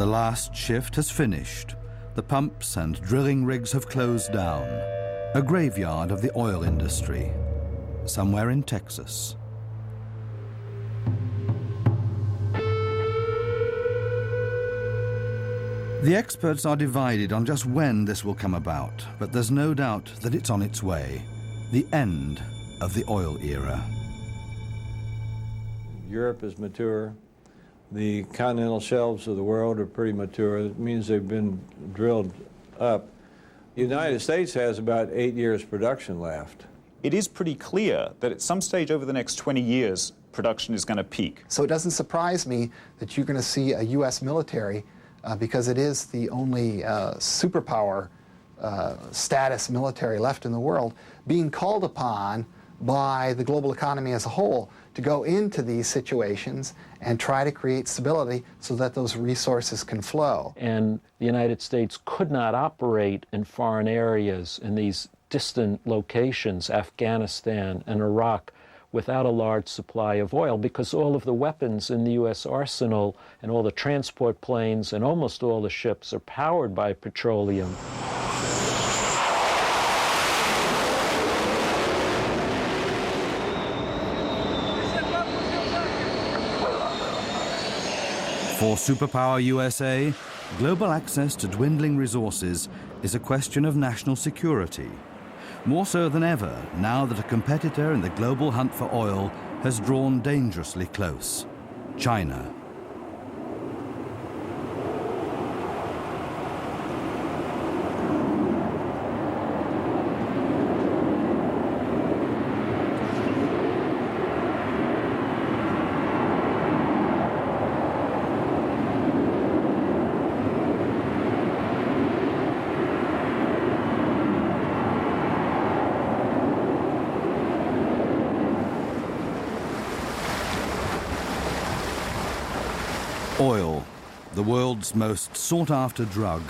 The last shift has finished. The pumps and drilling rigs have closed down. A graveyard of the oil industry, somewhere in Texas. The experts are divided on just when this will come about, but there's no doubt that it's on its way. The end of the oil era. Europe is mature. The continental shelves of the world are pretty mature. It means they've been drilled up. The United States has about 8 years production left. It is pretty clear that at some stage over the next 20 years, production is going to peak. So it doesn't surprise me that you're going to see a U.S. military, because it is the only superpower status military left in the world, being called upon by the global economy as a whole to go into these situations and try to create stability so that those resources can flow. And the United States could not operate in foreign areas, in these distant locations, Afghanistan and Iraq, without a large supply of oil, because all of the weapons in the U.S. arsenal and all the transport planes and almost all the ships are powered by petroleum. For superpower USA, global access to dwindling resources is a question of national security. More so than ever, now that a competitor in the global hunt for oil has drawn dangerously close: China. Oil, the world's most sought-after drug.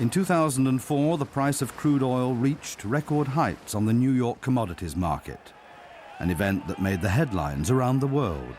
In 2004, the price of crude oil reached record heights on the New York commodities market, an event that made the headlines around the world.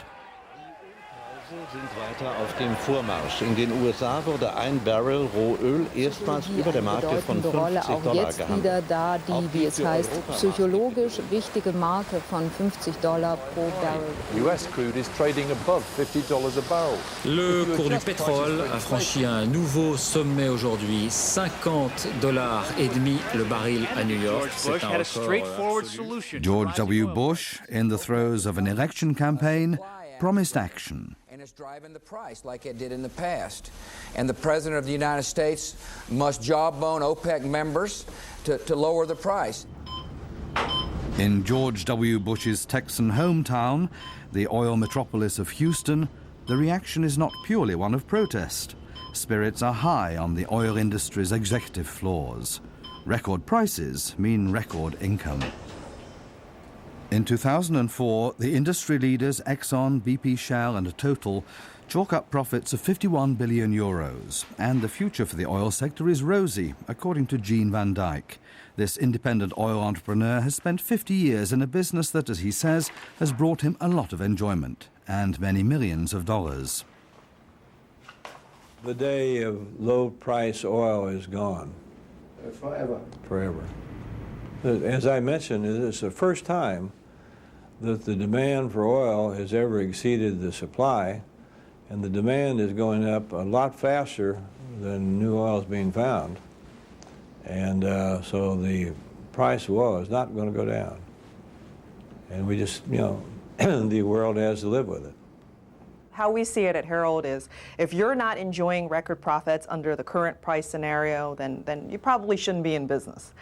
Sind weiter auf dem Vormarsch. In den USA wurde ein Barrel Rohöl erstmals über der Marke von $50 gehandelt. Wieder da die, wie es heißt, psychologisch wichtige Marke von $50 pro Barrel. US crude is trading above $50 a barrel. Le cours du pétrole a franchi un nouveau sommet aujourd'hui, $50,5 le baril à New York. Bush had a straightforward solution. George W. Bush, in the throes of an election campaign, promised action. And it's driving the price like it did in the past. And the President of the United States must jawbone OPEC members to lower the price. In George W. Bush's Texan hometown, the oil metropolis of Houston, the reaction is not purely one of protest. Spirits are high on the oil industry's executive floors. Record prices mean record income. In 2004, the industry leaders Exxon, BP, Shell and Total chalk up profits of 51 billion euros. And the future for the oil sector is rosy, according to Gene Van Dyke. This independent oil entrepreneur has spent 50 years in a business that, as he says, has brought him a lot of enjoyment and many millions of dollars. The day of low-price oil is gone. Forever. Forever. As I mentioned, it is the first time that the demand for oil has ever exceeded the supply, and the demand is going up a lot faster than new oil is being found. And so the price of oil is not going to go down. And we just, the world has to live with it. How we see it at Herald is, if you're not enjoying record profits under the current price scenario, then you probably shouldn't be in business.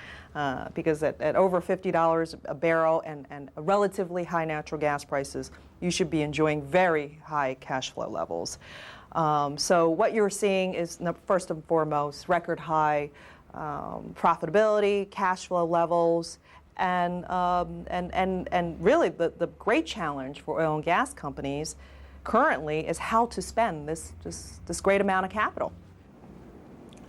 Because at over $50 a barrel and relatively high natural gas prices, you should be enjoying very high cash flow levels. So what you're seeing is, first and foremost, record high profitability, cash flow levels, and really the great challenge for oil and gas companies currently is how to spend this great amount of capital.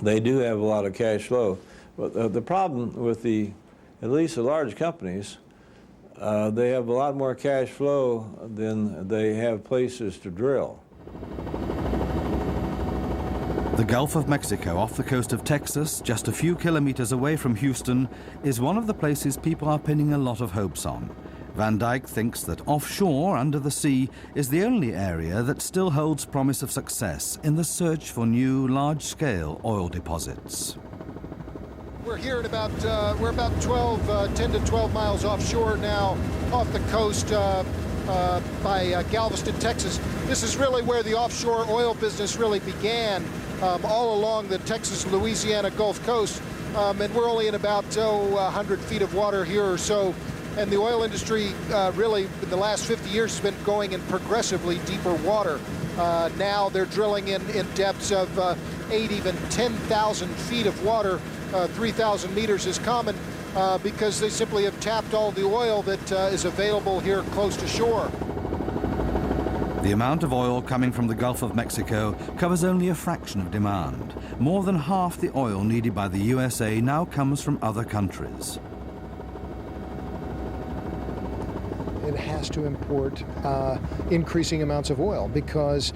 They do have a lot of cash flow. But the problem with at least the large companies, they have a lot more cash flow than they have places to drill. The Gulf of Mexico, off the coast of Texas, just a few kilometers away from Houston, is one of the places people are pinning a lot of hopes on. Van Dyke thinks that offshore, under the sea, is the only area that still holds promise of success in the search for new, large-scale oil deposits. We're here at about, we're about 10 to 12 miles offshore now, off the coast by Galveston, Texas. This is really where the offshore oil business really began, all along the Texas-Louisiana Gulf Coast. And we're only in about 100 feet of water here or so. And the oil industry really, in the last 50 years, has been going in progressively deeper water. Now they're drilling in depths of 8, even 10,000 feet of water. 3,000 meters is common because they simply have tapped all the oil that is available here close to shore. The amount of oil coming from the Gulf of Mexico covers only a fraction of demand. More than half the oil needed by the USA now comes from other countries. It has to import increasing amounts of oil because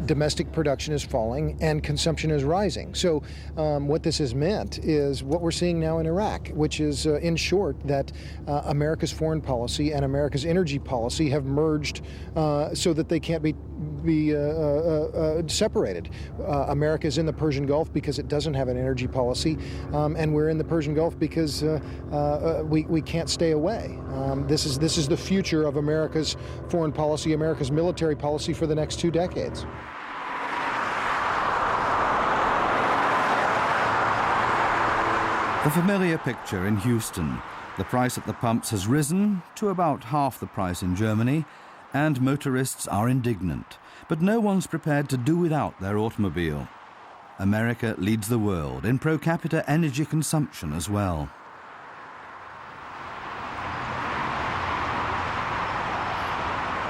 domestic production is falling and consumption is rising. So what this has meant is what we're seeing now in Iraq, which is, in short, that America's foreign policy and America's energy policy have merged so that they can't be separated. America is in the Persian Gulf because it doesn't have an energy policy, and we're in the Persian Gulf because we can't stay away. This is the future of America's foreign policy, America's military policy for the next 2 decades. The familiar picture in Houston. The price at the pumps has risen to about half the price in Germany, and motorists are indignant. But no one's prepared to do without their automobile. America leads the world in per capita energy consumption as well.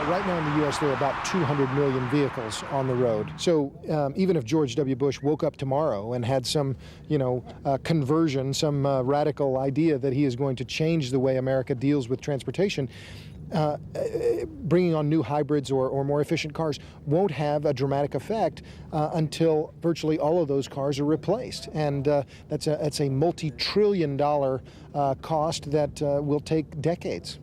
Right now in the U.S., there are about 200 million vehicles on the road. So even if George W. Bush woke up tomorrow and had some, conversion, some radical idea that he is going to change the way America deals with transportation, bringing on new hybrids or more efficient cars won't have a dramatic effect until virtually all of those cars are replaced. And that's a multi-trillion-dollar cost that will take decades.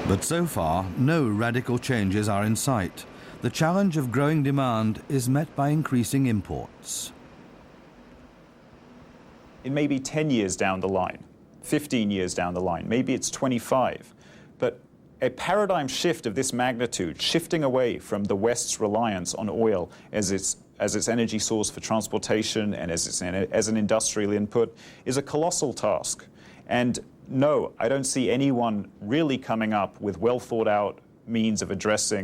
But so far, no radical changes are in sight. The challenge of growing demand is met by increasing imports. It may be 10 years down the line, 15 years down the line, maybe it's 25. But a paradigm shift of this magnitude, shifting away from the West's reliance on oil as its energy source for transportation and as an industrial input, is a colossal task. And no, I don't see anyone really coming up with well thought out means of addressing